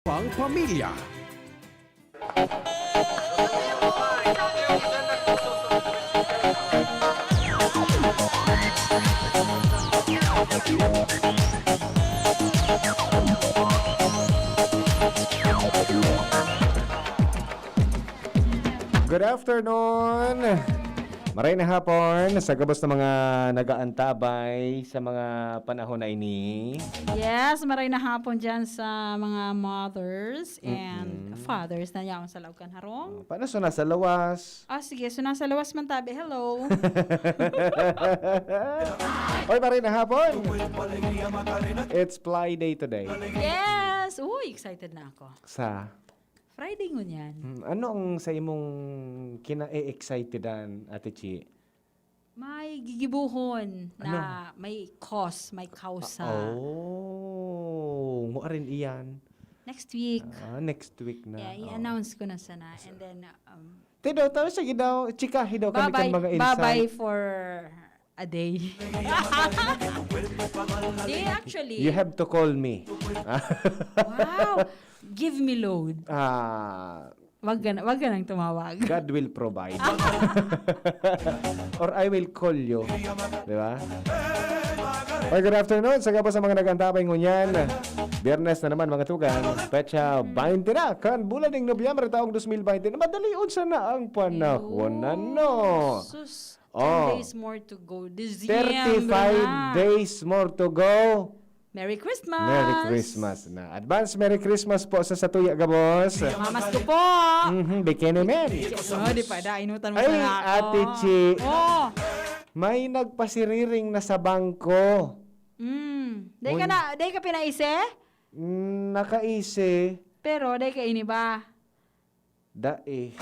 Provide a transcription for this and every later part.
Pang pamilya. Good afternoon! Maray na hapon sa gabos ng mga nagaantabay sa mga panahon na ini. Yes, maray na hapon dyan sa mga mothers and fathers na yaon sa Laucan Harong. Paano so nasa lawas? Sige, so nasa lawas man tabi. Hello. Oy, maray na hapon! It's Fly Day today. Yes! Uy, excited na ako. Sa Friday ngun yan. ano ang sa imong kina-excitedan, Ate Chi? May gigibuhon na may cause, may kausa. Mo rin iyan. Next week. Next week na. Yeah, i-announce ko na sana. And then, Tido, tawag siya gidaw. Chika, hidaw kami bye-bye, mga bye-bye insight. for a day. They actually, You have to call me. wow, give me load. Wag ka nang tumawag. God will provide. Or I will call you. Di ba? Okay, good afternoon. Sa sa mga nagantabay ngunyan. Biyernes na naman mga tugan. Petsa 20 na. Kan bulan ng Nobyembre taong 2020. Madali unsa na ang panahon. Ano? Sus, 10 Oh. days more to go. 35 na. days more to go. Merry Christmas! Merry Christmas na. Advance Merry Christmas po sa Satuya Gabos. Mamas ko po! Bikini Man. Oh, di pa, inutan mo Ay, sana ako. Ate Chi. Oh! May nagpasiriring na sa bangko. Day ka pinaise? Nakaisi. Pero day ka ini ba? Dae.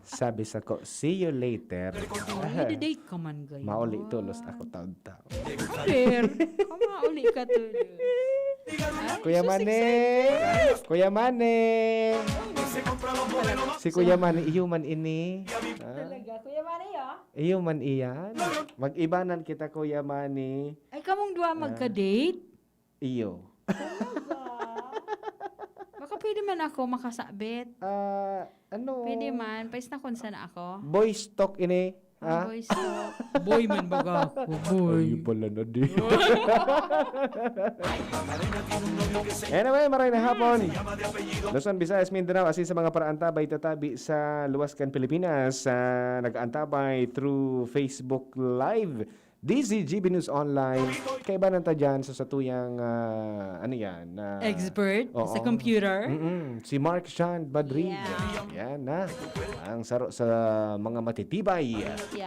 Sabi sa ko, see you later. Hindi date ka man gayon. Mauli tulos ako taon-taon. Pero, mauli ka to. Kuya Mane! Kuya Mane! Si Kuya Mane, iyo man ini. Talaga, Kuya Manny, Iyo man iyan. Mag-ibanan kita, Kuya Mane. Ay, kamong dua magka-date? Iyo. Baka pwede man ako makasabit. Ano? Pwede man. Pais na kung saan ako. Boys talk ini. Ha? Boy, so, boy man baga ako. Boy. Ay, pala na di. Anyway, maray na hapon. Luzon, Visayas, Mindanao, asin sa mga paraantabay tatabi sa Luwaskan, Pilipinas. Nag-antabay through Facebook Live. DZGB News Online. Kaiba nanta dyan sa satuyang, ano yan? Expert oo. sa computer. Si Mark Sean Badrig. Yeah. Yan na. Ang saro sa mga matitibay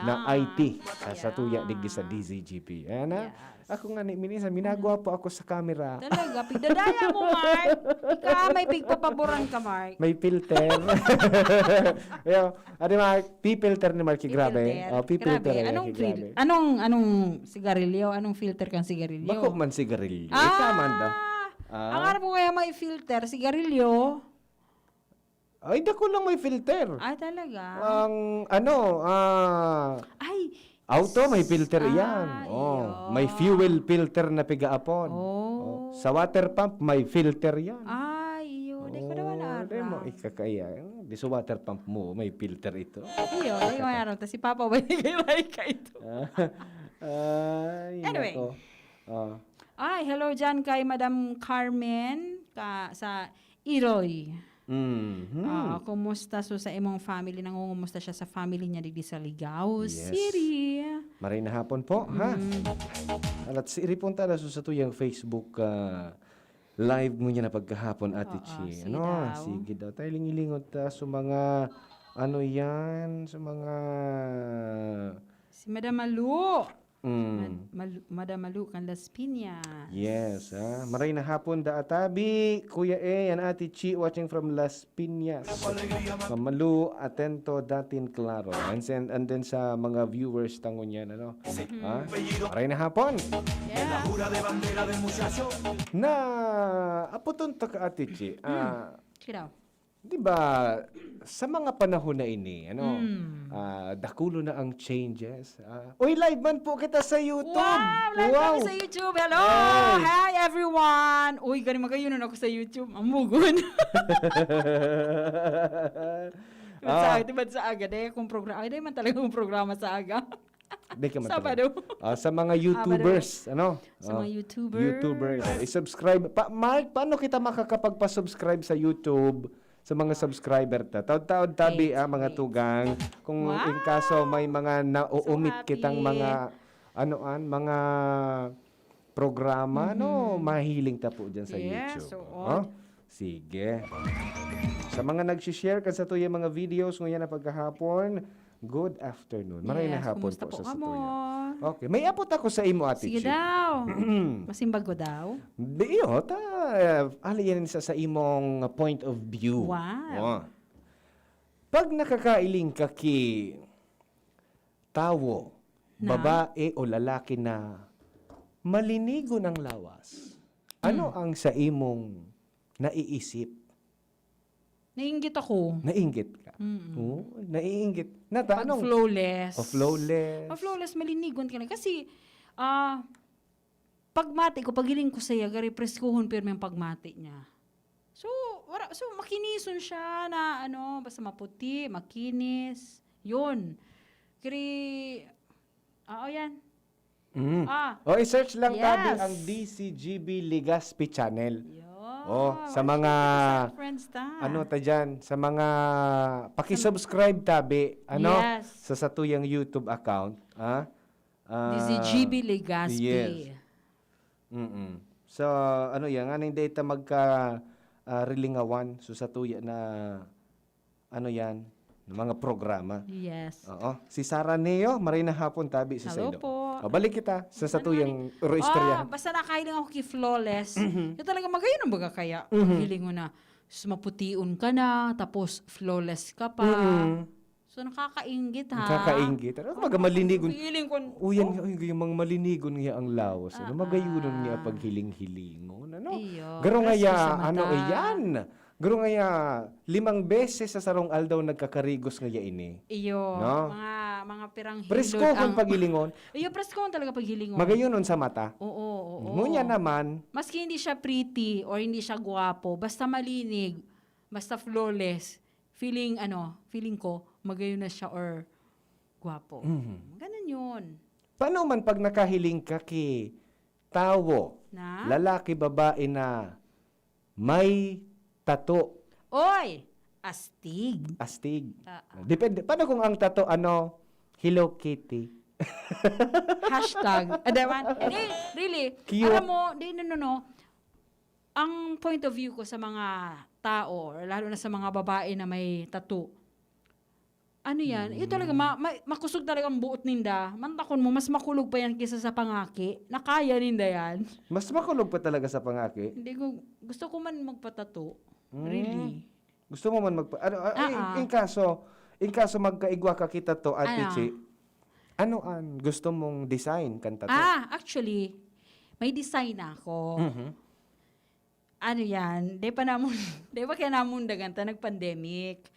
na IT sa satuya digdi sa DZGP. Yan na. Ako nga ni minsan minagawa po ako sa camera. Talaga, pigdadaya mo, Mark. Ika, may pigpapaboran ka, Mark. May filter. Yo, ade Mark, filter ni Mark grabe. Filter. Grabe. Anong sigarilyo? Anong filter kang sigarilyo? Bako man sigarilyo. Ika man daw. Ang ano mo kaya may filter? Sigarilyo? Ay, dako lang may filter. Ay, talaga? Ang Ay, auto may filter Ah, yan. yun. May fuel filter na pigaapon. Oh. Sa water pump may filter yan. ay, yun. Di ko naman Di mo aram. ikakaya. Di sa water pump mo may filter ito. Iyo, di ko aram. Tas si Papa, ba nagkilay ka ito? Ay, Anyway. nako. Ay, hello dyan kay Madam Carmen sa Iroy. Kumusta so sa imong family? Nangungumusta siya sa family niya digdi sa Ligao Yes. City. Maray na hapon po, ha? Alat si punta na sa tuyang Facebook live mo niya na pagkahapon, Ate Chi. sige daw. Sige daw. Tayo lingilingot sa mga, ano yan, sa mga... Si Madam Malu. Mm. Madam Malu kan Las Piñas. Yes, ha? Maray na hapon da atabi. Kuya E and Ate Chi watching from Las Piñas. Mamalu, atento, datin, claro. And then sa mga viewers tangon yan, ano? Ha? Maray na hapon. Yeah. Na, aputon ta ka, Ate Chi. Sino? 'di ba, sa mga panahon na ini, dakulo na ang changes. Uy, live man po kita sa YouTube. Wow! Live kami sa YouTube. Hello! Hey! Hi, everyone! Uy, galing magayunan ako sa YouTube. Amugon. Diba sa aga? Dahil akong programa. Ay, dahil man talaga akong programa sa aga. Di ka Sabado. sa mga YouTubers, Sa mga YouTubers. YouTubers, i-subscribe. Mark, paano kita makakapagpa-subscribe sa YouTube? Sa mga subscriber ta. Taod-taod tabi mga tugang. Kung Wow! in kaso may mga nauumit So happy. kitang mga mga programa, mahiling ta po dyan sa Yes, YouTube. oo. Sige. Sa mga nag-share ka sa tuya mga videos ngayon na pagkahapon, good afternoon. Maray na hapon kumusta po sa kamo? tuya. Okay, may apot ako sa imo, Ate Sige Chi. daw. Masimbag ko daw. Di ali yan sa imong point of view. Wow. Pag nakakailing ka ki tawo, Na? babae o lalaki na malinigo ng lawas, ano ang sa imong naiisip? Nainggit ako. Nainggit ka? Oo, naiinggit. Pag Natanong. flawless. Flawless. Pag flawless, malinigon ka na. Kasi, pagmati ko, pagiling ko saya, gari preskuhon pero yung pagmati niya. So, makinison siya na, basta maputi, makinis. Yun. Kiri, yan. I-search lang Yes. tabi ang DCGB Ligaspi Channel. Yun. Sa mga friends ta. ta dyan, sa mga paki-subscribe tabi, Yes. sa satuyang YouTube account, DCGB Legaspi. Yes. So, yan, aning data magka rilingawan, so satuya na, yan, mga programa. Yes. Oo. Si Sara Neo, maray na hapon tabi sa Hello saido. po. Balik kita sa satuyang istorya. Basta nakahiling ako kay flawless. Yung talaga magayon ang baga kaya. Hiling mo na, maputiun ka na, tapos flawless ka pa. So nakakaingit ha. Kakaingit. Ano mga malinigon? Hiling ko. Uyan yung mga malinigon nga ang lawas. Magayunon nga pag hiling-hilingon. Iyo. Garo nga Presko ya, sa mata. iyan. Garo nga ya, 5 beses sa sarong aldaw nagkakarigos nga ya ini. Iyo. No? Mga pirang hilod. Presko kung paghilingon, Iyo, presko talaga paghilingon. magayunon sa mata. Oo. Ngunya naman, Maski hindi siya pretty or hindi siya gwapo, basta malinig, basta flawless, feeling ko, magayon na siya or gwapo. Ganun yun. paano man pag nakahiling ka ki tawo, Na? lalaki, babae na may tato, Oy! Astig. astig. Ah, Depende. Paano kung ang tato, Hello Kitty? Hashtag. Adaman. Hindi, really. Cute. Alam mo, ang point of view ko sa mga tao, or lalo na sa mga babae na may tattoo, yan? Yun talaga, makusog talaga ang buot ninda. Mantakon mo, mas makulog pa yan kaysa sa pangaki. Nakaya ninda yan. Mas makulog pa talaga sa pangaki. Hindi ko, gusto ko man magpatato. Really. Gusto mo man in kaso magkaigwa ka kita to, Ate Ano? Chi, ano ang gusto mong design kan tato? Actually, may design ako. Yan? Di ba kaya namon daganta nag-pandemic?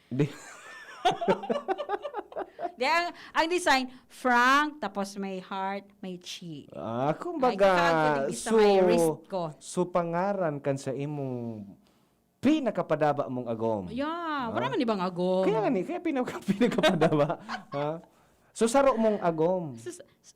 Ang design, Frank, tapos may heart, may chi. Kumbaga, Sa may wrist ko. so pangaran kan sa imong pinakapadaba mong agom. Yeah, wala man ibang agom. Kaya pinakapadaba. Ha? So saro mong agom.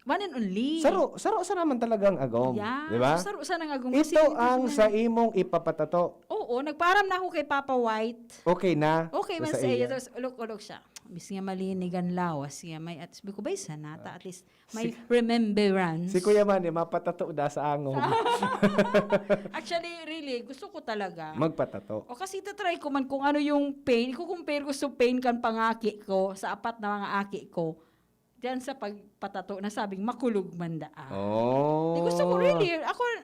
One and only. Saro sa naman talagang agom. Yeah, Di ba? so saro sa nang agom. Ito ang sa imong ipapatato. Oo, nagparam na ako kay Papa White. Okay na? Okay man sa sa iya. iya? Tapos ulok siya. Bis nga malinigan lawas. Siya may, at sabi ko ba isa nata? At least may remembrance. Si Kuya Man, mapatato da sa angom. Actually, really, gusto ko talaga. Magpatato. O kasi tatry ko man kung ano yung pain. Iko-compare ko sa pain kan pangaki ko, sa apat na mga aki ko. Diyan sa pagpatato na sabing makulog man daan. Oh. Gusto ko really,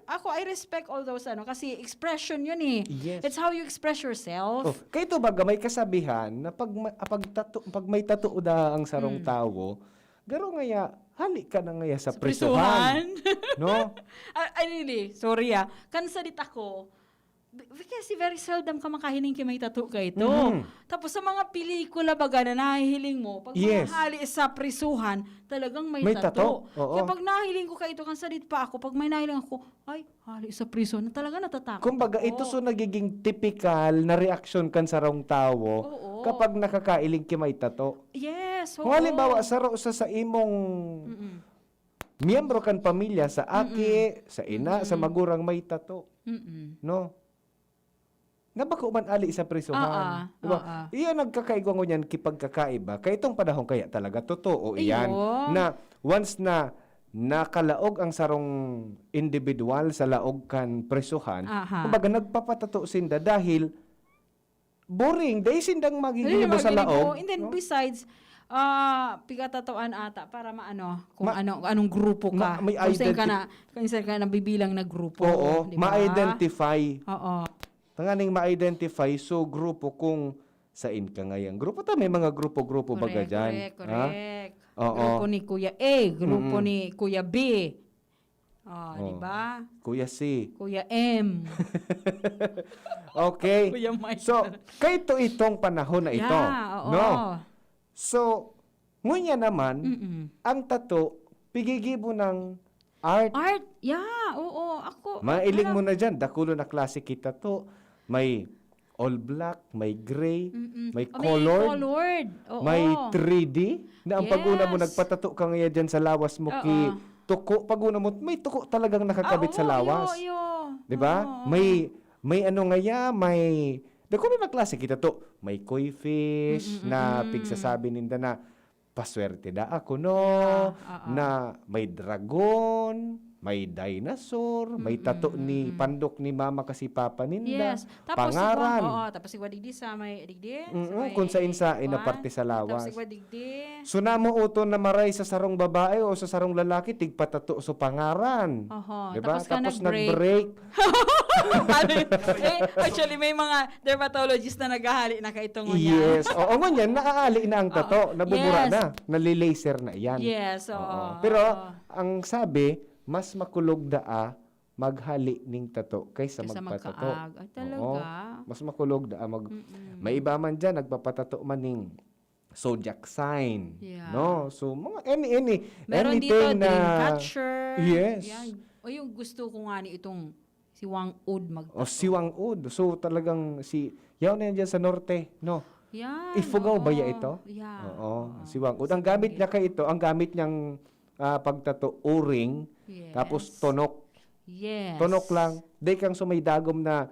ako I respect all those kasi expression yun eh. Yes. It's how you express yourself. Kaya ito baga may kasabihan na pag may tato da ang sarong tawo, garo ngaya hali ka na ngaya sa presuhan. No? Really, sorry kansadit ako. Kasi very seldom ka makahiling kay may tattoo ka ito. Mhm. Tapos sa mga pelikula baga na nahihiling mo, pag Yes. mahali sa prisuhan, talagang may May tattoo. tattoo, oo. Kaya pag nahiling ko ka ito, kansalit pa ako, pag may nahiling ako, ay, hali sa prison, talaga natatakot Kumbaga, ako. ito so nagiging typical na reaksyon kan sa rong tao Oo. kapag nakakailing ki may tato. Yes, oo. Kung halimbawa, sa imong Mm-mm. miyembro kan pamilya, sa aki, sa ina, sa magurang may tato. Mm-mm. No? Nabako man ali sa prisuhan. Diba? Iyan nagkakaigwa niyan kipagkakaiba. Kaya itong panahon kaya talaga totoo iyan. Ayun. Na once na nakalaog ang sarong individual sa laog kan prisuhan, Aha. kumbaga nagpapatato sinda dahil boring. Dahil sindang magiging sa laog. And then no? besides, pigatatuan ata para maano kung Ma- anong grupo ka. may Kung saan ka na bibilang na grupo, Oo, di ba? ma-identify. Oo. Tanganing ma-identify so grupo kung sain ka ngayang grupo. Ta may mga grupo-grupo baga dyan. Correct. Oo. Grupo ni Kuya A, grupo ni Kuya B. Di ba? Kuya C. Kuya M. Okay. Kuya Mike. So, kayto itong panahon na ito. Yeah, oo. No? So, ngunya naman, ang tato, pigigibo ng art. Art, yeah, oo. Ako. Mailing mo na dyan, dakulo na klase kita to. May all black, may gray, may colored, colored. Oo. may 3D. Na ang pag-una mo, Yes. nagpatato ka ngayon dyan sa lawas mo ki tuko. Pag-una mo, may tuko talagang nakakabit sa lawas. Di ba? May ano ngaya, may... Dakulo na klase kita to. May koi fish na pigsasabi ninda na paswerte da ako, no? Na may dragon, may dinosaur, may tato ni pandok ni mama kasi papa ninda. Yes. Tapos pangaran. tapos sigwa digdi sa may digdi. Kung sa insa ina parte sa Tapos lawas. sigwa digdi. So namo uton na maray sa sarong babae o sa sarong lalaki tigpatato so pangaran. Oho. Diba? Tapos ka Tapos nag-break. nag-break. Actually, may mga dermatologist na naghahali na kaitong Yes. Oo, ngunyan, naaali na ang tato. Nabubura Yes. na. Nalilaser na yan. Yes, oo. Oo. Pero, ang sabi, mas makulog daa maghali ning tato kaysa Kaysa magpatato. magkaag. Ay, talaga? Oo. Mas makulog daa May iba man dyan, nagpapatato man ning zodiac sign. Yeah. No? So, mga Meron dito, anything na... Dreamcatcher. Yes. Yan. O yung gusto ko nga ni itong si Wang Ud magtato. O siwang ud. So, talagang yaw na yan dyan sa norte. No? Yan. Ifugaw ba oo. ya ito? Yeah. Oo. Siwang ud. Ang gamit niya kay ito, ang gamit niyang pagtato, o-ring, Yes. tapos tonok. Yes. Tonok lang. Day kang sumaydagom na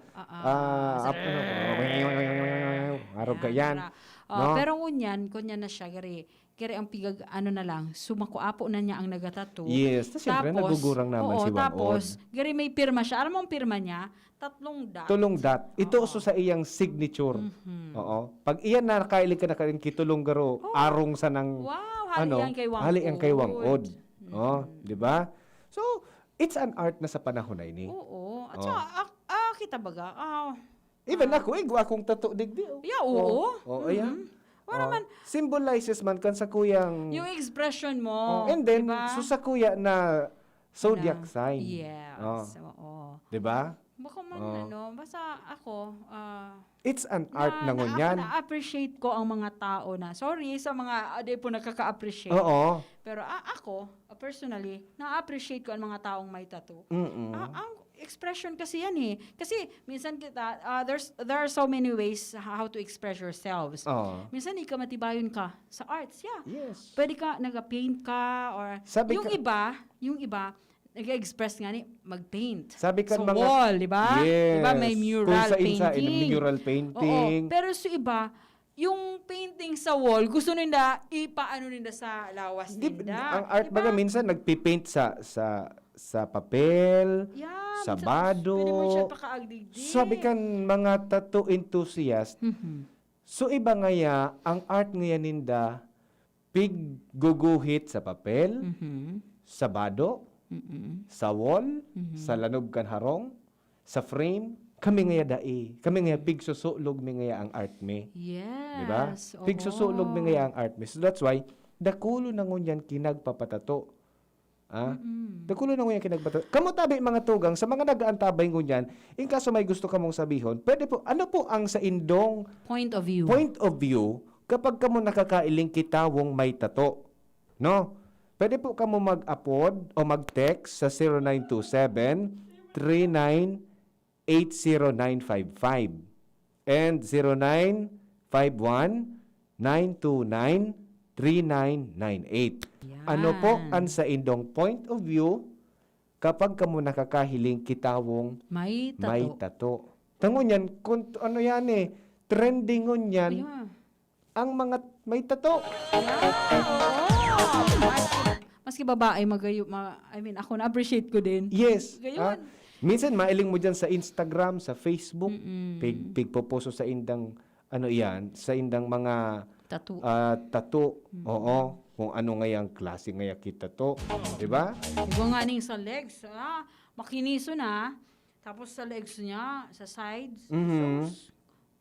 arog ka yan. No? Pero kunyan na siya, gari ang pigag, na lang, sumakuapo na niya ang nagatato. Yes. Siyempre, nagugurang naman si Wang tapos, gari may pirma siya. Alam mo ang pirma niya? 3 dot. Tulong dat. Ito so sa iyang signature. Oo. Pag iyan na nakailig ka na karin kitulong garo, arong sa nang Wow, hali yan kay Wang hali ang kay Wang Od. Od. Oh, di ba? So, it's an art na sa panahon na ini. Oo. At saka, kita baga, Even ako, akong tato digdi. yeah, oo. Ayan. Wala man. Symbolizes man kan sa kuyang... Yung expression mo. and then, diba? so sa kuya na zodiac sign. Yes. Oo. Di ba? Baka man, basta ako, It's an art na ngunyan. na-appreciate ko ang mga tao na, sorry sa mga, di po nakaka-appreciate. Oo. Pero ako, personally, na-appreciate ko ang mga taong may tattoo. Ang expression kasi yan eh. Kasi minsan kita, there are so many ways how to express yourselves. Oo. Minsan ikaw matibayon ka sa arts, yeah. Yes. Pwede ka nag-paint ka or Sabi yung iba nag-express nga ni mag-paint. Sabi kan sa mga wall, di ba? Yes. Di ba may mural Kung sa painting. mural painting. Oo. Pero sa iba, yung painting sa wall, gusto nila ipaano nila sa lawas nila. Ang art baga minsan nagpipaint sa papel, Yeah, sa minsan, bado. Pwede mo siya pakaagdigdig. Sabi kan mga tattoo enthusiast, so iba ngaya, ang art ngayon ninda, guguhit sa papel, sa bado, sa wall, sa lanog kan harong, sa frame, kami ngaya dai. Kami ngaya pigsusulog mi ngaya ang art me. Yes. Diba? oo. Pigsusulog mi ngaya ang art me. So that's why, dakulo na ngunyan kinagpapatato. Dakulo na nguyan kinagbata. Kamo tabi mga tugang sa mga nagaantabay ngunyan, in kaso may gusto kamong sabihon, pwede po ano po ang sa indong Point of view. point of view kapag kamo nakakailing kitawong may tato. No? Pwede po kamo mag-upload o mag-text sa 0927-3980-955 and 0951-929-3998. Ano po ang sa indong point of view kapag kamo nakakahiling kitawong May tato. may tato. Tangon yan, kung ano yan trendingon yan, Yeah. ang mga may tato. Maski babae magayo, ako na-appreciate ko din. Yes. Gayon. Minsan mailing mo dyan sa Instagram, sa Facebook, pigpoposo sa indang, ano yan, sa indang mga Tattoo. tato. Oo. Kung ano ngayang klase ngaya kita to. Diba? Iba nga ning sa legs, makiniso na. Tapos sa legs niya, sa sides,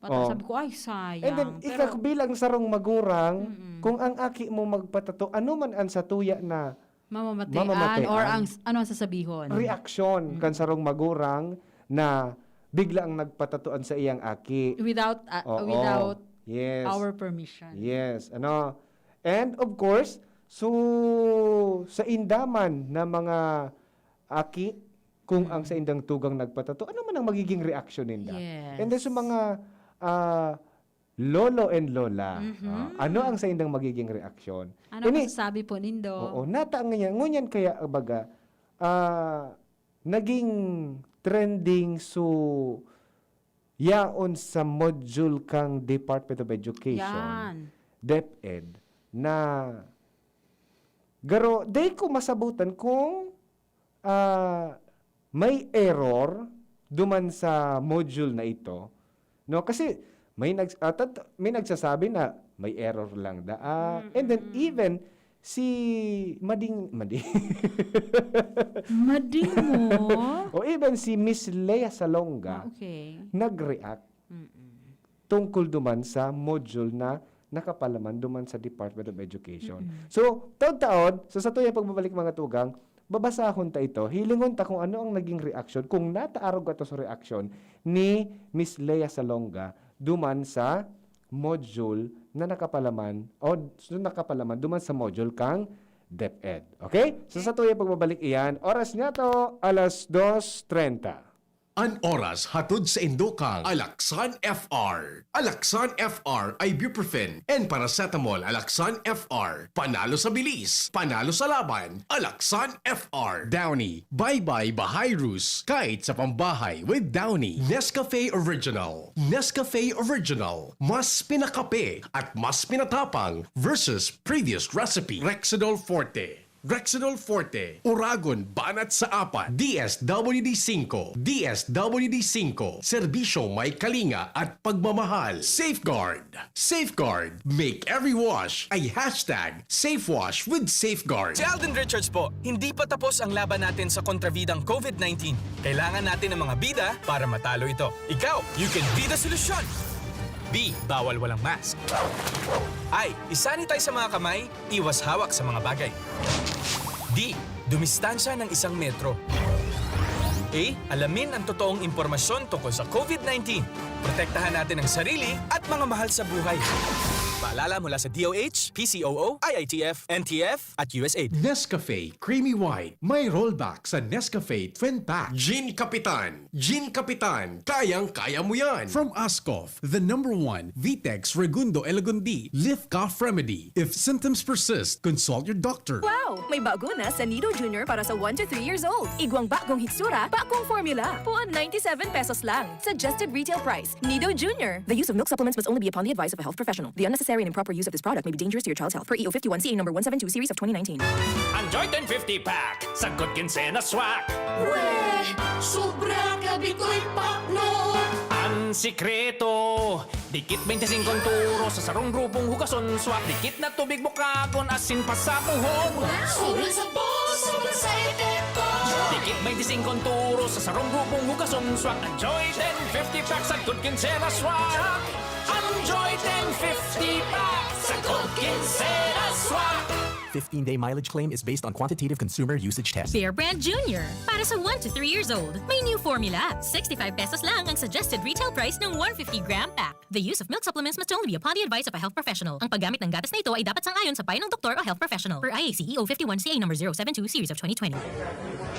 sabi ko, ay, sayang. And then, ikaw bilang sarong magurang, kung ang aki mo magpatato, ano man ang sa tuya na mamamatayan, or ano ang sasabihon? reaksyon kan sarong magurang na bigla ang nagpatatuan sa iyang aki. Without Yes. our permission. Yes, ano. And of course, so sa indaman na mga aki, kung ang sa indang tugang nagpatato, ano man ang magiging reaction ninda? Yes. And then sa mga lolo and lola, ano ang sa indang magiging reaksyon? Ano masasabi po nindo? Oo, nata nga ngunyan kaya baga naging trending so yaon sa module kang Department of Education, Yan. DepEd, na garo day ko masabutan kung may error duman sa module na ito, no, kasi may nagsasabi na may error lang and then even si Mading Mading mo? o even si Miss Lea Salonga Okay. nag-react tungkol duman sa module na nakapalaman duman sa Department of Education. So, taon-taon, sa tuya pagbabalik mga tugang, babasahon ta ito, hilingon ta kung ano ang naging reaction, kung nataarog ato sa reaction ni Miss Lea Salonga duman sa module na nakapalaman duman sa module kang DepEd. Okay? So, sa tuya pagbabalik iyan, oras nga to, 2:30. An oras hatod sa Indokang Alaksan FR. Alaksan FR ay ibuprofen and paracetamol. Alaksan FR. Panalo sa bilis, panalo sa laban. Alaksan FR. Downy. Bye-bye Bahayrus. Kahit sa pambahay with Downy. Nescafe Original. Nescafe Original. Mas pinakape at mas pinatapang versus previous recipe. Rexidol Forte. Rexidol Forte, Uragon, Banat sa Apat, DSWD5, DSWD5, Serbisyo may kalinga at pagmamahal. Safeguard, Safeguard, make every wash ay hashtag SafeWash with Safeguard. Si Alden Richards po, hindi pa tapos ang laban natin sa kontrabidang COVID-19. Kailangan natin ng mga bida para matalo ito. Ikaw, you can be the solution! B. Bawal walang mask. I. Isanitize sa mga kamay, iwas hawak sa mga bagay. D. Dumistansya ng 1 metro. A. Alamin ang totoong impormasyon tungkol sa COVID-19. Protektahan natin ang sarili at mga mahal sa buhay. Paalala mula sa DOH, PCOO, IITF, NTF at USAID. Nescafe Creamy White. May rollback sa Nescafe Twin Pack. Gin Kapitan. Gin Kapitan. Kayang-kaya mo yan. From Ascoff, the #1 Vitex Segundo Elegundi Lift Cough Remedy. If symptoms persist, consult your doctor. Wow! May bago na sa Nido Junior para sa 1 to 3 years old. Igwang bagong hitsura, bagong formula. Puan 97 pesos lang. Suggested retail price. Nido Junior. The use of milk supplements must only be upon the advice of a health professional. The unnecessary and improper use of this product may be dangerous to your child's health. Per EO 51 CA number 172 series of 2019. Enjoy 1050 pack! Sagot kinsena swak! Weh, sobra ka bitoy pakno. Ang sikreto, dikit 25 turo sa sarong grupong hugason swak. Dikit na tubig bukagon asin pa sa puhon. Sobrang sabon, sobrang sa epekto. Dikit 25 turo sa sarong grupong hugason swak. Enjoy 1050 pack! Sagot kinsena swak! Enjoy 1050 pack! Sagot kinsena swak! 15-day mileage claim is based on quantitative consumer usage test. Bear Brand Junior. Para sa 1 to 3 years old, may new formula. 65 pesos lang ang suggested retail price ng 150-gram pack. The use of milk supplements must only be upon the advice of a health professional. Ang paggamit ng gatas na ito ay dapat sangayon sa payo ng doktor o health professional. Per IACEO 51CA number 072 series of 2020.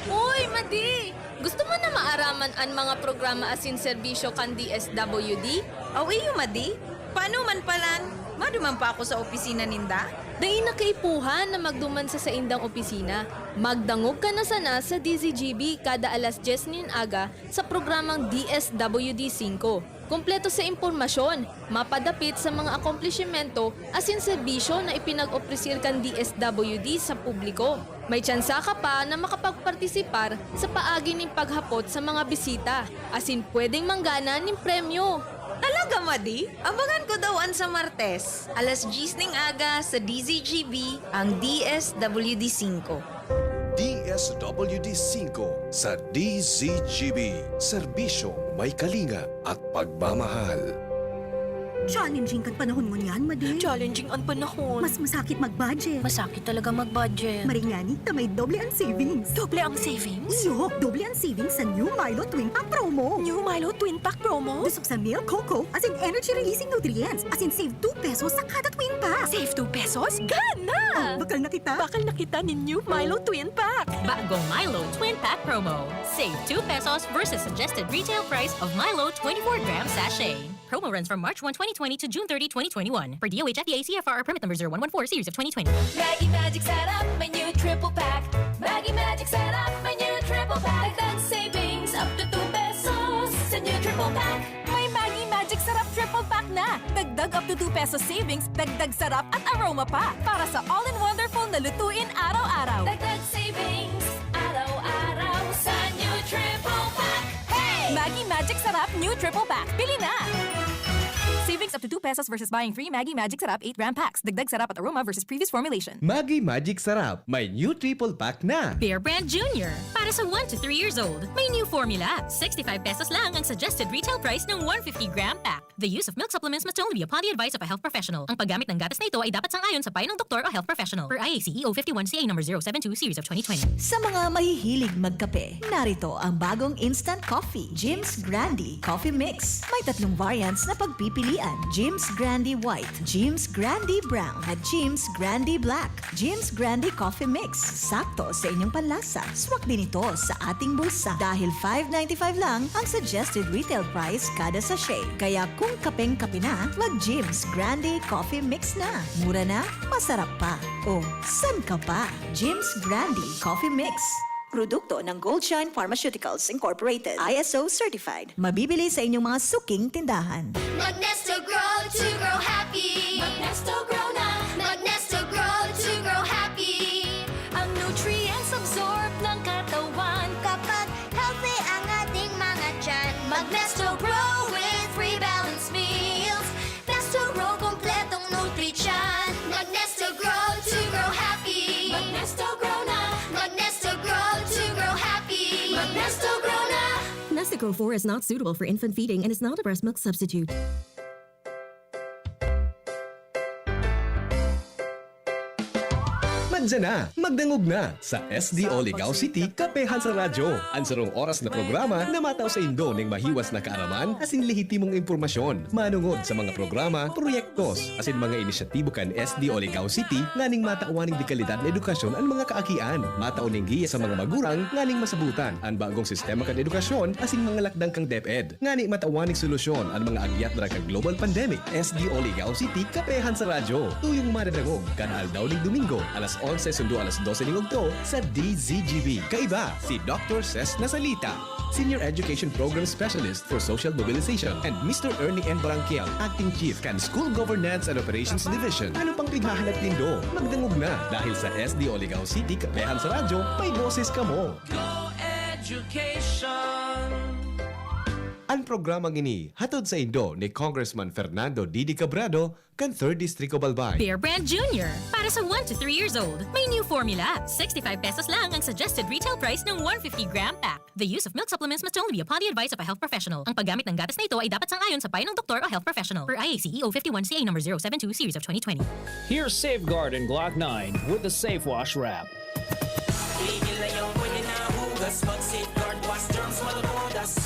Uy, Madi! Gusto mo na maaraman ang mga programa asin serbisyo kan DSWD? O iyo, Madi. Paano man palan? Maduman pa ako sa opisina ninda? Dahil nakaipuhan na magduman sa indang opisina. Magdangog ka na sana sa DZGB kada alas 10 nin aga sa programang DSWD 5. Kompleto sa impormasyon, mapadapit sa mga akomplishmento asin serbisyo na ipinag-opresir kan DSWD sa publiko. May tsansa ka pa na makapagpartisipar sa paagi ng paghapot sa mga bisita, asin pwedeng manggana ng premyo. Talaga, Madi? Abangan ko daw an sa Martes. Alas 10 ning aga sa DZGB ang DSWD 5. DSWD 5 sa DZGB. Serbisyo may kalinga at pagmamahal. Challenging kang panahon mo niyan, Madi. Challenging ang panahon. Mas masakit mag-budget. Masakit talaga mag-budget. Marinyani, na may doble ang savings. Doble ang savings? Iyo, doble ang savings sa New Milo Twin Pack Promo. New Milo Twin Pack Promo? Busog sa milk, cocoa, as in energy-releasing nutrients, as in save 2 pesos sa kada twin pack. Save 2 pesos? Gana! Bakal na kita? Bakal nakita ni New Milo Twin Pack. Bagong Milo Twin Pack Promo. Save 2 pesos versus suggested retail price of Milo 24-gram sachet. Promo runs from March 1, 2020 to June 30, 2021. Per DOH FDA CFR permit number 0114 series of 2020. Maggie Magic Sarap, my new triple pack. Maggie Magic Sarap, my new triple pack. Dagdag savings up to 2 pesos sa new triple pack. May Maggie Magic Sarap Triple Pack na! Dagdag up to 2 pesos savings, dagdag sarap at aroma pa! Para sa all-in-wonderful na lutuin araw-araw! Dagdag savings araw-araw sa new triple pack. Hey! Maggie Magic Sarap New Triple Pack. Pili na! Savings up to 2 pesos versus buying free Maggie Magic Sarap 8-gram packs. Dagdag sarap at aroma versus previous formulation. Maggie Magic Sarap. May new triple pack na. Bear Brand Junior. Para sa 1 to 3 years old, may new formula. 65 pesos lang ang suggested retail price ng 150-gram pack. The use of milk supplements must only be upon the advice of a health professional. Ang paggamit ng gatas na ito ay dapat sangayon sa payo ng doktor o health professional. Per IACEO 51CA number 072 series of 2020. Sa mga mahihilig magkape, narito ang bagong instant coffee, Jim's Grandi Coffee Mix. May 3 variants na pagpipilian. Jim's Grandi White, Jim's Grandi Brown, at Jim's Grandi Black. Jim's Grandi Coffee Mix. Sakto sa inyong panlasa. Swak din ito sa ating bulsa. Dahil $5.95 lang ang suggested retail price kada sachet. Kaya kung kapeng-kape na, mag-Jim's Grandi Coffee Mix na. Mura na, masarap pa. O, san ka pa? Jim's Grandi Coffee Mix. Produkto ng Goldshine Pharmaceuticals Incorporated. ISO certified. Mabibili sa inyong mga suking tindahan. Magnesto Grow to grow happy. Magnesto Grow na. Magnesto Grow to grow happy. Ang nutrients absorb ng katawan Kapag healthy ang ating mga tiyan. Magnesto Grow with free balanced meals. Nesto Grow kompletong nutrition. Magnesto Grow to grow happy. Magnesto Grow na. Magnesto Grow to grow happy. Magnesto Grow na. Nestico 4 is not suitable for infant feeding and is not a breast milk substitute. Madya na, magdangog na sa SDO Ligao City, Kapehan sa Radyo. Ang sarong oras na programa na mataw sa Indo ng mahiwas na kaaraman asin lehitimong impormasyon. Manungod sa mga programa, proyektos, asin mga inisyatibo kan SDO Ligao City nganing matauaning di kalidad na edukasyon ang mga kaakian. Matauning giya sa mga magurang nganing masabutan ang bagong sistema kan edukasyon asin mga lakdang kang DepEd. Ngani matauaning solusyon ang mga agyat na kang global pandemic. SDO Ligao City, Kapehan sa Radyo. Tuyong madadangog kan aldaw ning Domingo, alas 11 sundo alas 12 ning Ugto sa DZGB. Kaiba si Dr. Ces Nasalita, Senior Education Program Specialist for Social Mobilization, and Mr. Ernie N. Baranquiel, Acting Chief kan School Governance and Operations Division. Ano pang pighahanap nindo? Magdangog na dahil sa SDO Ligao City, Kapehan sa Radyo, may boses ka mo. Go Education! Ang programa gini hatod sa Indo ni Congressman Fernando Didi Cabrado kan 3rd District of Albay. Bear Brand Jr. Para sa 1 to 3 years old, may new formula. 65 pesos lang ang suggested retail price ng 150-gram pack. The use of milk supplements must only be upon the advice of a health professional. Ang paggamit ng gatas na ito ay dapat sang-ayon sa payo ng doktor o health professional. Per IACEO 51CA number 072 series of 2020. Here's Safeguard and Glock 9 with the Safe Wash wrap. Tigil na yung pwede na hugas, mag-safeguard, wash germs, malutodas.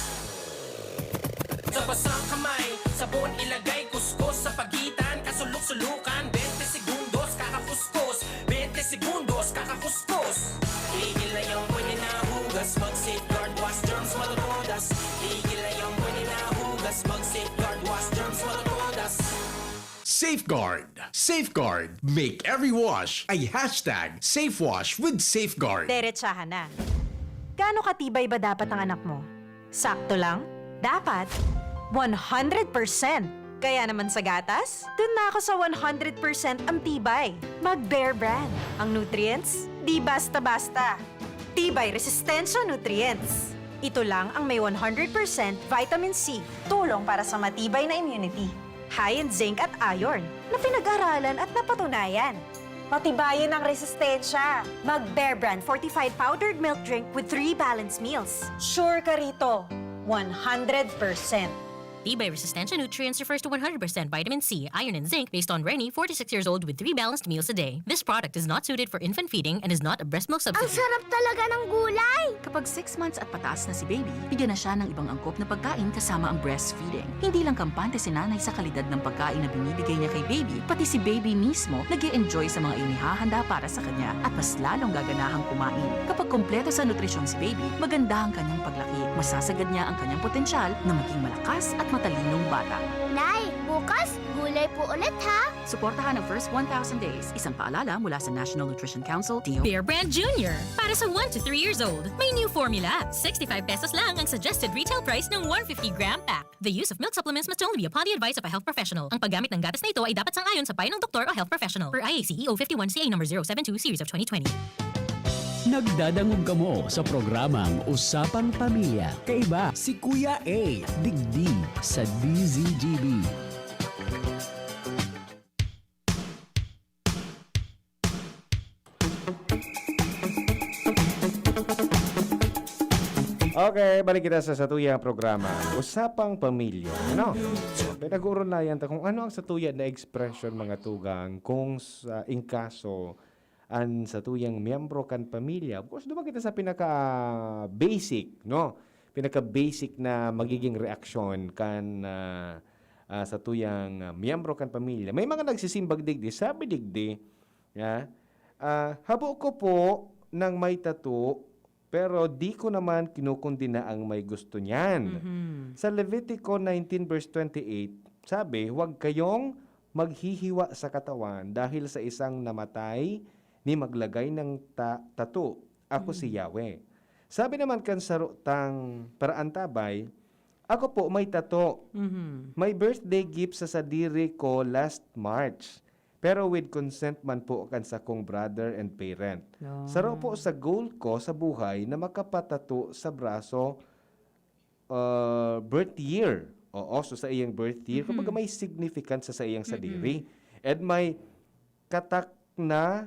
Sa basang kamay, sabon ilagay, kuskus sa pagitan, kasulok-sulukan, 20 segundos, kakakuskus, 20 segundos, kakakuskus. Tigil na yung pwede na hugas, mag-safeguard, wash germs, malutodas. Tigil na yung pwede na hugas, mag-safeguard, wash germs, malutodas. Safeguard. Safeguard. Make every wash ay hashtag SafeWash with Safeguard. Diretsahan na. Gaano katibay ba dapat ang anak mo? Sakto lang? Dapat 100%. Kaya naman sa gatas, dun na ako sa 100% ang tibay. Mag-Bear Brand. Ang nutrients, di basta-basta. Tibay Resistensya Nutrients. Ito lang ang may 100% vitamin C, tulong para sa matibay na immunity. High in zinc at iron na pinag-aralan at napatunayan. Patibayin ang resistensya. Mag-Bear Brand Fortified Powdered Milk Drink with 3 balanced meals. Sure ka rito, 100%. Tibay Resistensya Nutrients refers to 100% vitamin C, iron, and zinc based on Rennie, 46 years old with 3 balanced meals a day. This product is not suited for infant feeding and is not a breast milk substitute. Ang sarap talaga ng gulay! Kapag 6 months at pataas na si baby, bigyan na siya ng ibang angkop na pagkain kasama ang breastfeeding. Hindi lang kampante si nanay sa kalidad ng pagkain na binibigay niya kay baby, pati si baby mismo nag-i-enjoy sa mga inihahanda para sa kanya at mas lalong gaganahang kumain. Kapag kompleto sa nutrisyon si baby, maganda ang kanyang paglaki. Masasagad niya ang kanyang potensyal na maging malakas at matalinong bata. Nay, bukas, gulay po ulit ha! Suportahan ang first 1,000 days. Isang paalala mula sa National Nutrition Council, DO. Bear Brand Jr. Para sa 1 to 3 years old, may new formula. 65 pesos lang ang suggested retail price ng 150-gram pack. The use of milk supplements must only be upon the advice of a health professional. Ang paggamit ng gatas na ito ay dapat sang-ayon sa payo ng doktor o health professional. Per IACEO 51CA number 072 series of 2020. Nagdadangog kamo sa programang Usapang Pamilya. Kaiba si Kuya A. Digdig sa DZGB. Okay, balik kita sa satuyang programa. Usapang Pamilya. Ano? Pinag-urunayan ta kung ano ang satuyan na expression mga tugang kung sa inkaso ang satuyang miyembro kan pamilya. Of course, dumaan kita sa pinaka-basic, no? Pinaka-basic na magiging reaksyon kan satuyang miyembro kan pamilya. May mga nagsisimbag digdi, sabi digdi, habo ko po ng may tattoo, pero di ko naman kinukundina ang may gusto niyan. Sa Levitico 19 verse 28, sabi, huwag kayong maghihiwa sa katawan dahil sa isang namatay ni maglagay ng tattoo. Ako si Yahweh. Sabi naman kan sarutang paraantabay, ako po may tattoo. May birthday gift sa sadiri ko last March. Pero with consent man po kan sa kong brother and parent. Saro po sa goal ko sa buhay na makapatato sa braso birth year. Oo, so sa iyang birth year. Kumbaga may significance sa iyang sadiri. And may katak na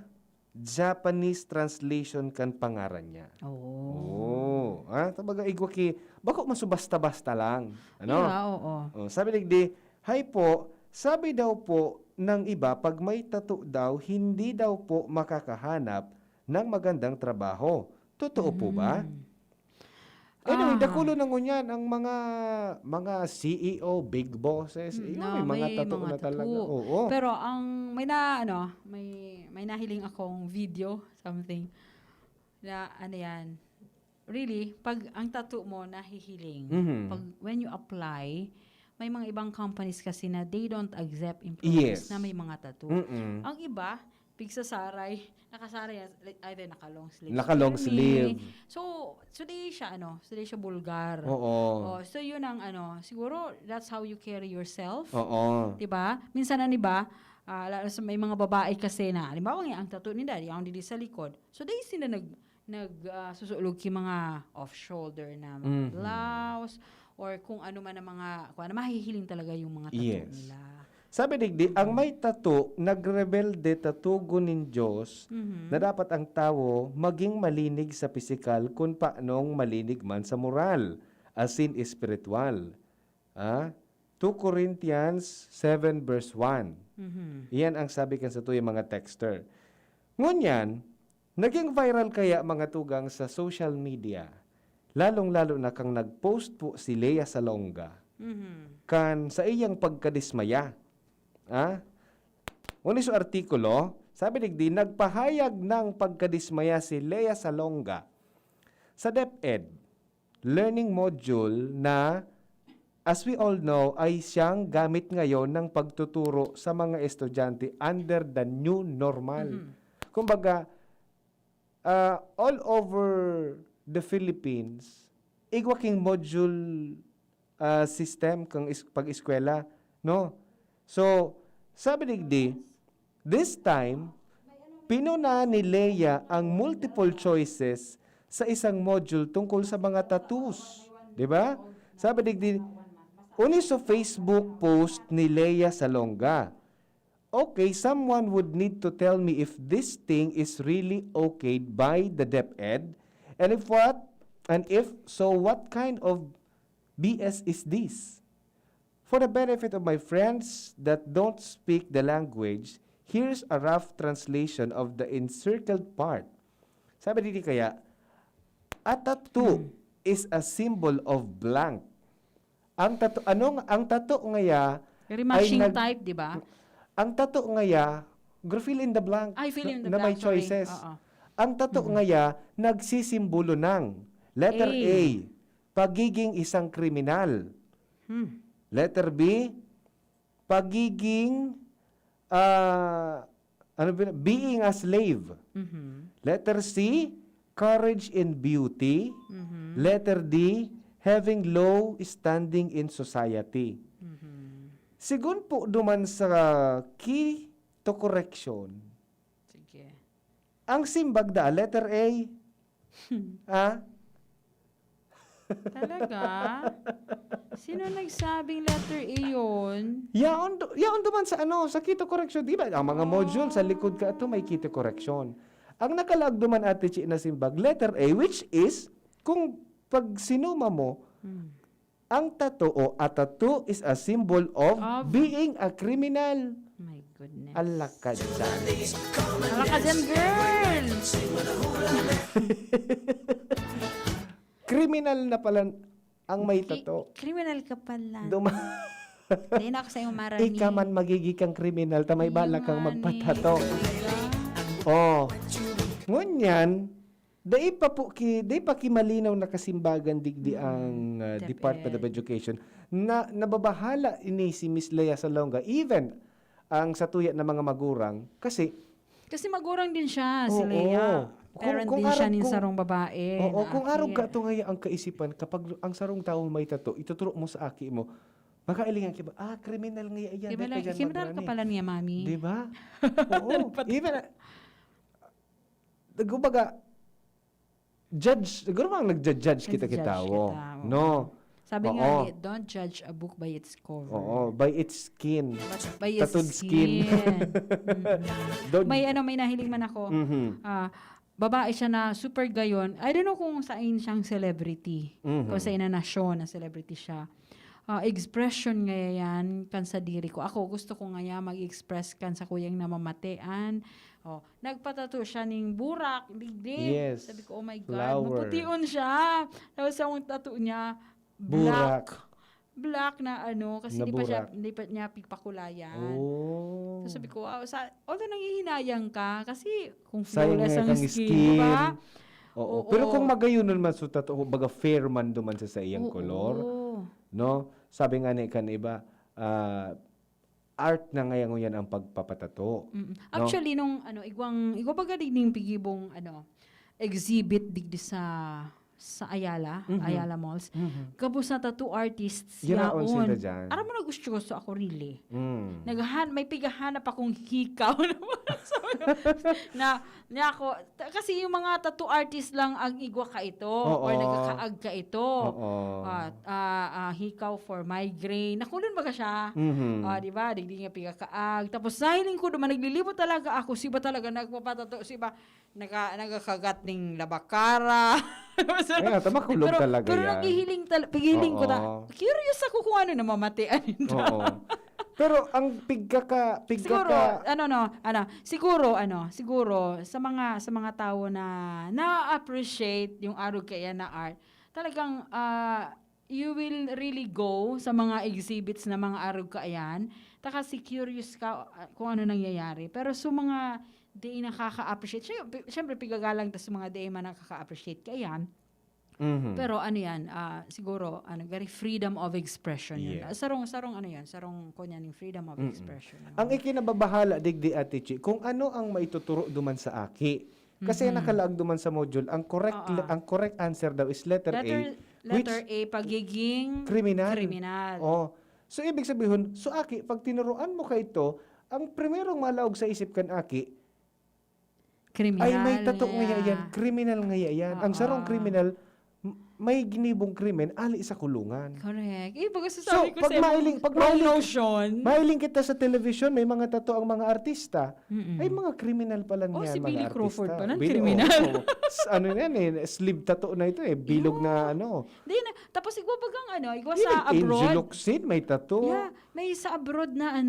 Japanese translation kan pangaran niya. Oh. Tabaga igwa ki, bako masubasta-basta lang. Ano? Oo. Sabi digdi, hi po, sabi daw po ng iba, pag may tattoo daw, hindi daw po makakahanap ng magandang trabaho. Totoo po ba? Anyway, dakulo na ngunyan ang mga CEO, big bosses, may mga tattoo na talaga. Oo. Pero ang may nahiling akong video, something, na yan, really, pag ang tattoo mo nahihiling, pag when you apply, may mga ibang companies kasi na they don't accept employees na may mga tattoo. Ang iba, pigsasaray, nakasaray, either naka-long sleeve. Naka-long sleeve. So di siya, di siya bulgar. Oo. So yun ang siguro that's how you carry yourself. Oo. Diba? Minsan lalo sa may mga babae kasi na, halimbawa nga, ang tattoo nila, yung dili sa likod. So di sila susulog ki mga off-shoulder na mga blouse, or kung ano man ang mga, kung ano, mahihiling talaga yung mga tattoo Yes. nila. Sabi digdi, ang may tattoo, nagrebelde tatugon ng Diyos na dapat ang tao maging malinig sa pisikal kung paanong malinig man sa moral, as in spiritual. 2 Corinthians 7 verse 1. Iyan ang sabi kan sa tuyong mga texter. Ngunyan, naging viral kaya mga tugang sa social media, lalong-lalo na kang nag-post po si Lea Salonga kan sa iyang pagkadismaya. Unis sa artikulo, sabi digdi, nagpahayag ng pagkadismaya si Lea Salonga sa DepEd learning module na, as we all know, ay siyang gamit ngayon ng pagtuturo sa mga estudyante under the new normal. Kumbaga, all over the Philippines, igwaking module system kang pag-eskwela, no? So, sabi digdi, this time, pinuna ni Lea ang multiple choices sa isang module tungkol sa mga tattoos. Diba? Sabi digdi, unis sa Facebook post ni Lea Salonga, okay, someone would need to tell me if this thing is really okayed by the DepEd, and if so, what kind of BS is this? For the benefit of my friends that don't speak the language, here's a rough translation of the encircled part. Sabi dito kaya, a tattoo is a symbol of blank. Ang tattoo ngaya Very matching type, di ba? Ang tattoo ngaya, fill in the blank. Ay, fill in the na may blank, sorry. choices. Oo. Ang tattoo ngaya, nagsisimbolo ng letter A, pagiging isang kriminal. Letter B, pagiging being a slave. Letter C, courage and beauty. Letter D, having low standing in society. Sigun po duman sa key to correction. Sige. Ang simbagda, letter A. Talaga? Sino nagsabing letter A yun? Yaon duman sa sa key to correction. Di ba? Ang mga module sa likod ka ito may key to correction. Ang nakalag duman ate chi na simbag, letter A, which is, kung pag sinuma mo, ang tattoo a tattoo is a symbol of being a criminal. My goodness. Ala ka dyan. Ala ka dyan, girl! Criminal na pala ang may tattoo. Criminal ka pala. Hindi na ako sa'yo marami. Ika man magiging kriminal, tamay bala kang magpatato. Ngunyan, dai pa malinaw na kasimbagan digdi ang Department of Education na nababahala ini si Miss Lea Salonga, even ang satuya ng mga magurang, kasi magurang din siya, si Lea. Parent din siya nin sarong babae. Kung araw ka ito ngayon ang kaisipan, kapag ang sarong tao may tato, ituturo mo sa aki mo, makailingan ka ba? Kriminal nga yan. Kriminal ka pala niya, mami. Di ba? Oo. Even, kumbaga, judge, siguro bang nagja-judge kita. No? Sabi nga, don't judge a book by its cover. By its skin. By its Tattooed skin. May nahiling man ako. Babae siya na super gayon. I don't know kung saan siyang celebrity. Kung saan na nasyon na celebrity siya. Expression nga yan kan sa diri ko. Ako gusto ko nga mag-express kan sa kuyang namamatean. Nagpatato siya ning burak, digdig. Yes. Sabi ko, oh my God, Flower. maputiun siya. Tapos ang tattoo niya, black na kasi hindi pa niya pipakulayan. So sabi ko, although nangihinayang ka, kasi kung flawless ang skin, diba? Pero kung magayunon man sa tattoo, baga fair man duman sa iyang kolor. No? Sabi nga ni kan iba, art na ngayon yan ang pagpapatato. Actually, nung igwa baga din pigibong exhibit digdi sa sa Ayala, Mhm. Ayala Malls. Mhm. Kabus na tattoo artists Ginaon yaon. sila dyan. Aram mo nag-gusto ako really. Mm. May pigahanap akong hikaw na ako kasi yung mga tattoo artist lang ang igwa ka ito Oo. or nagkakaag ka ito. Oo. Hikaw for migraine. Nakulon ba ka siya? Mhm. Di ba? Digdi nga pigakaag. Tapos sahiling ko naman naglilibot talaga ako. Siba talaga nagpapatato. Siba nagakagat ning labakara. Kaya, makulog talaga pero yan. pigiling ko Oo. curious ako kung ano na mamatian nito. Oo. Pero ang siguro sa mga tao na na-appreciate yung arog kaya na art, talagang you will really go sa mga exhibits na mga arog kaayan, kasi curious ka kung ano nangyayari. Pero sa mga di nakaka-appreciate, syempre pigagalang ta sa mga di man nakaka-appreciate kaayan. Mhm. Pero ano yan, siguro, very freedom of expression yun. Yeah. Sarong ano yan, sarong kunyan yung freedom of Mm-mm. expression. Ang ikinababahala digdi Ate Chi, kung ano ang maituturo duman sa aki. Kasi Mhm. nakalaag duman sa module, ang correct answer daw is letter A, which Letter A, pagiging criminal. criminal. Oh. So ibig sabihin, so aki, pag tinuruan mo ka ito, ang primerong malaog sa isip kan aki, Criminal. ay may tato yeah. ngaya yan, criminal ngaya yan. Ang sarong criminal, may ginibong krimen, ali sa kulungan. Correct. Baga So, sasabi ko pag sa mahiling, mahiling kita sa television, may mga tato ang mga artista. Ay, mga criminal pala niyan, si mga Billy artista. Crawford pa lang, Billy, criminal. Ano yan sleeve tattoo na ito bilog na ano. Tapos igwa bagang igwa sa Angel abroad. Oxide, may tattoo. Yeah, may sa abroad na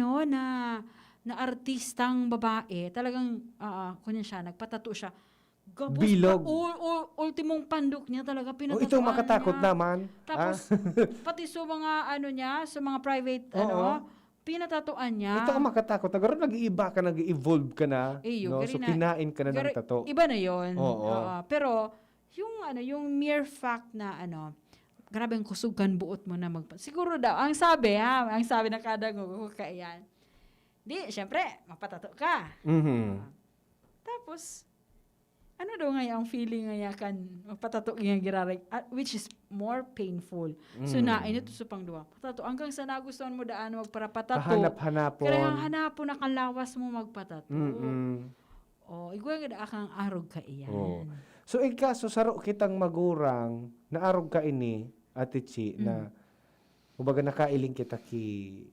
na artistang babae, talagang kunya siya, nagpatato siya. Gabos Bilog. Ultimong pandok niya talaga pinatatuan Ito makatakot niya. naman. Tapos pati sa mga niya, sa mga private pinatatuan niya. Ito ang makatakot. Nagaroon nag-iiba ka, nag-evolve ka na. Yung So kinain ka na ng tato. Iba na 'yon. Oo. Pero yung mere fact na grabe ang kusugan buot mo na siguro daw ang sabi ng kada kaiyan. Di, syempre, mapatato ka. Mhm. Tapos, ano daw nga ang feeling nga kan mapatato nga girarig, which is more painful. So, ito sa pangduwa. Patato, hanggang sa nagustuhan mo daan magparapatato. Kahanap-hanapon. Kaya hanapon na kalawas mo magpatato. Mm-mm. Igwa nga akang arog ka iyan. Oh. So, ikaso, saro kitang magurang, naarog ka ini, Ate Chi, na, kumbaga nakailing kita ki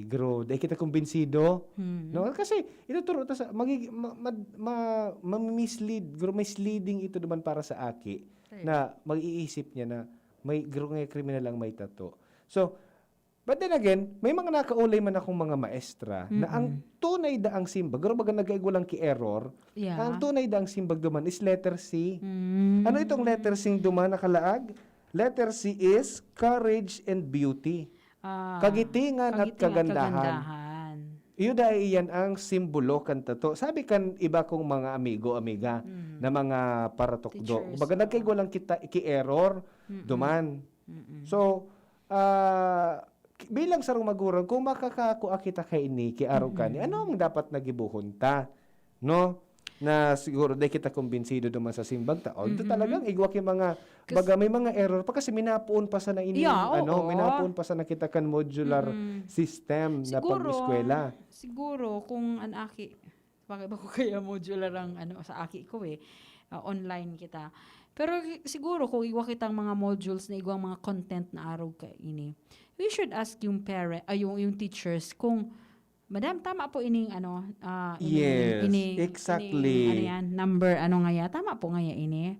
grow, dahil kita kumbinsido, no? Kasi, ituturo ta sa, misleading ito naman para sa aki, na mag-iisip niya na, may grow nga kriminal lang may tato. So, but then again, may mga nakaulay man akong mga maestra, na ang tunay daang simbag, pero baga nag-aigulang ki-error, ang tunay daang simbag duman is letter C. Ano itong letter C duman nakalaag? Letter C is courage and beauty. Kagitingan at kagandahan. Iyo dahil yan ang simbolo kan tato. Sabi kan iba kong mga amiga na mga paratukdo. Baga nagkaigulang kita ki-error duman. So, bilang sarong magurang, kung makakakua kita kay ini, ki-araw ka ni, ano ang dapat nagibuhon ta? No? Na siguro dahil kita kumbinsido duman sa simbag ta. Ito talagang igwa ki mga, baga may mga error pa kasi minapuon pa sa na ini, minapuon pa sa nakita kan modular system na pag-eskwela. Siguro kung an aki, bakit ba ko kaya modular ang sa aki ko online kita. Pero siguro kung igwa kitang mga modules na igwang mga content na araw ka ini, we should ask yung yung teachers kung Madam, tama po ining yes, exactly. Number tama po nga ini.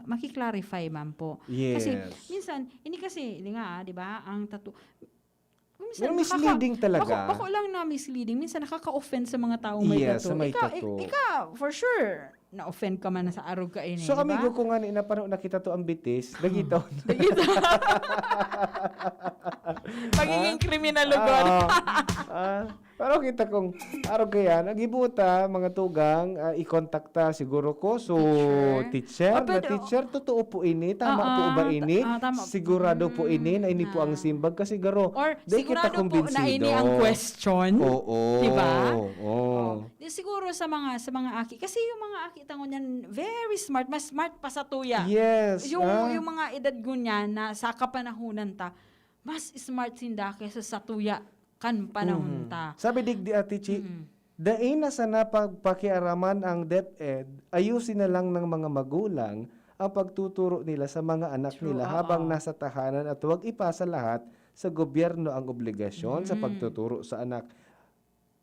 Maki-clarify man po. Yes. Kasi minsan ini kasi di ba, ang tattoo minsan misleading talaga. Bako lang na misleading. Minsan nakaka-offend sa mga taong may tattoo. Ikaw, for sure, na-offend ka man sa arog ka ini. So, amigo ko nga na panahon nakita to ang bitis, dagitaw. Pagiging kriminal lugar. Pero kita kong, araw kaya, nagibuta, mga tugang, i-kontakta siguro ko. So, teacher, teacher, totoo po ini? Tama po ba ini? Tama. Sigurado po ini na ini po ang simbag? Kasi garo, Or di kita sigurado po na kumbinsido. ini ang question. Oo. Diba? Oo. Di siguro sa mga aki kasi yung mga aki tangon yan very smart, mas smart pa sa tuya. Yes. Yung mga edad gunyan na sa kapanahunan ta, mas smart sinda kaysa sa tuya kan panahon ta. Sabi digdi Ate Chi, dain na sa napagpakiaraman ang DepEd, ayusin na lang ng mga magulang ang pagtuturo nila sa mga anak nila habang nasa tahanan at huwag ipasa lahat sa gobyerno ang obligasyon sa pagtuturo sa anak.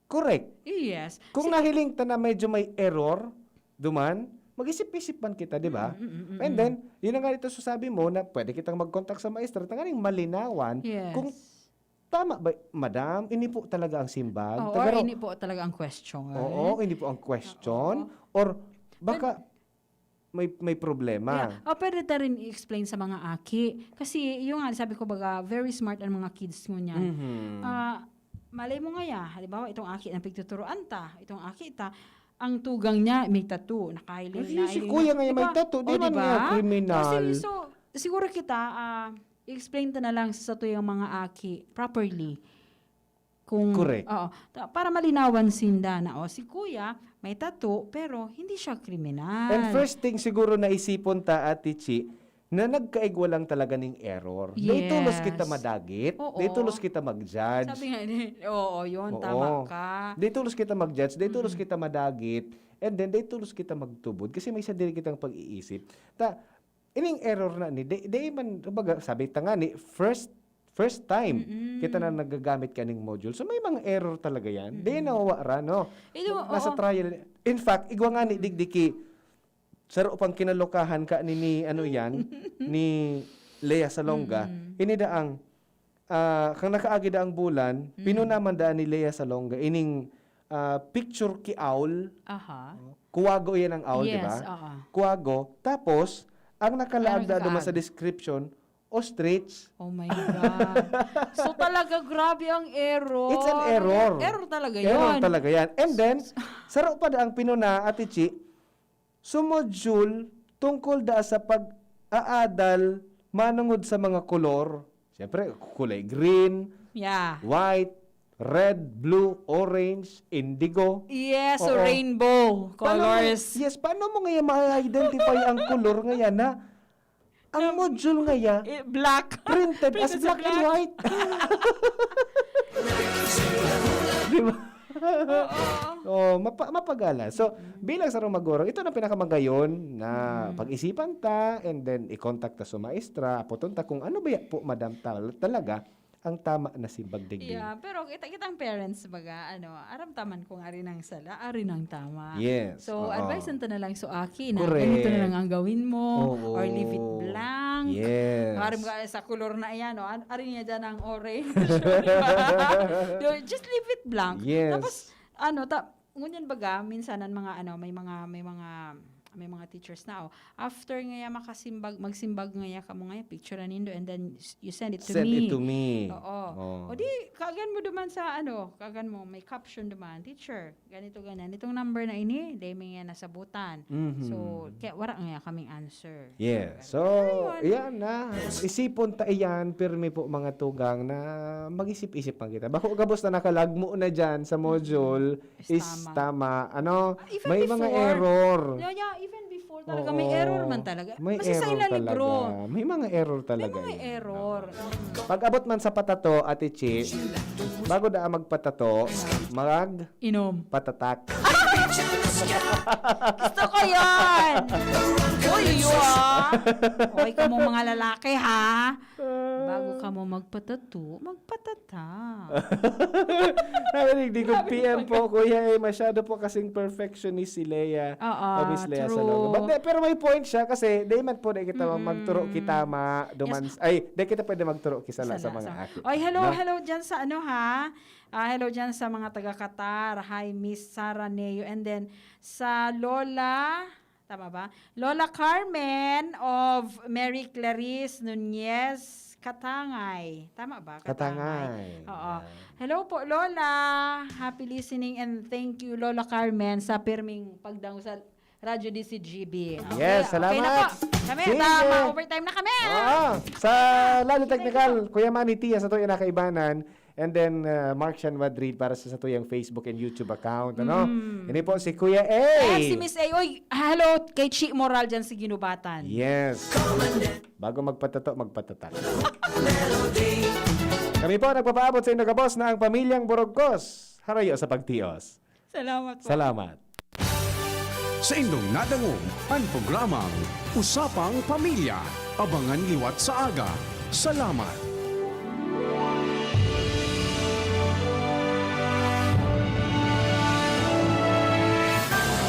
Correct. Yes. Kung nahiling ta na medyo may error, duman, mag-isip-isip man kita, di ba? And then, yun na nga ito sabi mo na pwede kitang mag-contact sa maestra, tanganing malinawan Yes. kung tama ba, madam, ini po talaga ang simbag. Or ini po talaga ang question. Oo, hindi po ang question. Or baka may problema. Yeah. Pwede ta rin i-explain sa mga aki. Kasi yung nga, sabi ko baga, very smart ang mga kids mo niyan. Malay mo nga ya, halimbawa itong aki na pagtuturoan ta, itong aki ta, ang tugang niya may tattoo, nakahiling. Si kuya nga may tattoo, di man nga kriminal. So, siguro kita, explain ta na lang sa tuyang mga aki properly. Kung, correct. Para malinawan sinda na, si kuya may tattoo, pero hindi siya kriminal. And first thing siguro na isipon ta, Ate Chi, na nagkaigwa lang talaga ng error. Yes. Day tulos kita madagit. Oo. Day tulos kita mag-judge. Sabi nga, yun, tama ka. Day tulos kita mag-judge. Day tulos kita madagit. And then, day tulos kita magtubod. Kasi may isa din kitang pag-iisip. Ining error na ni, day man, sabi ta nga ni, first time kita na nagagamit ka ng module. So, may mga error talaga yan. Day nawawara, no? Nasa trial. In fact, igwa nga ni Digdiki, saro pang kinalokahan ka ni ano yan, ni Lea Salonga, ini daang, kang nakaagi daang bulan, pinunaman daan ni Lea Salonga, ining picture ki owl, kuwago yan ang owl, yes, di ba? Kuwago, tapos, ang nakalaag na duman sa description, ostrich. Oh my God. So talaga grabe ang error. It's an error. Error talaga yun. Error talaga yan. And then, saro pa daang pinuna, Ate Chi, sumodule tungkol da sa pag-aadal manungod sa mga kolor. Siyempre, kulay green, white, red, blue, orange, indigo. Yes, so rainbow colors. Paano mo ngayon ma-identify ang color ngayon na ang module ngayon black. Printed as black and white. Diba? Mapagala. So, bilang sa Romagoro, ito na pinakamagayon na pag-isipan ta and then i-contact ta sa maestra, apoton ta kung ano ba po, madam, talaga ang tama na simbag digdi. Yeah, pero kitang parents baga, aramtaman kung ari nang sala, ari nang tama. Yes. So, advice nito na lang so aki na correct. ganito na lang ang gawin mo or leave it blank. Yes. Aram ka sa color na iyan, ari niya dyan ang orange. Just leave it blank. Yes. Tapos, ngunyan baga, minsanan mga, may mga teachers na, after ngaya magsimbag ngaya ka mo ngaya, picture nindo, and then you send it to me. Send it to me. Oo. O di, kagan mo duman sa, kagan mo, may caption duman, teacher, ganito, ganan. Itong number na ini, day may nga nasabutan. So, kaya wala ngaya kaming answer. Yes. So, yan na. Isipon ta iyan, pirmi po mga tugang na mag-isip-isip pa kita. Bako gabos na nakalagmo na dyan sa module is tama. Even may before, mga error. Yeah, even before talaga, may error man talaga. May Basta sa error ilang talaga. libro. May mga error talaga. May mga error. Pag abot man sa patato, Ate Chi, bago da magpatato, inom. Patatak. Gusto ko yan! Uy, okay ka mo mga lalaki, ha? Bago ka mo magpatata. Hindi ko PM po, kuya, masyado po kasing perfectionist si Lea. Miss Lea true. Salonga. Pero may point siya kasi, di man po na kita magturo kita di kita pwede magturo kisala sa mga aki. Oy, hello dyan sa hello dyan sa mga taga-Qatar. Hi, Miss Sara Neo. And then, sa Lola, tama ba? Lola Carmen of Mary Clarice Nunez Katangay. Tama ba? Katangay. Oo. Hello po, Lola. Happy listening and thank you, Lola Carmen, sa pirming pagdango sa Radyo DCGB. Yes, salamat. Okay na po. Kami, Sige. overtime na kami. Oo. Sa Lalo Technical, Kuya Manny Tia sa tuyang nakaibanan. And then, Mark Sean Madrid para sa tuyang Facebook and YouTube account. Ano? Hindi po si Kuya A. Si Miss A. Oy, hello kay Chi Moral dyan sa Ginubatan. Yes. Bago magpatato, magpatatak. Kami po nagpapaabot sa inyo kabos na ang Pamilyang Burogkos. Harayo sa pagtios. Salamat po. Salamat. Sa indong nadangog ang programang Usapang Pamilya. Abangan liwat sa aga. Salamat.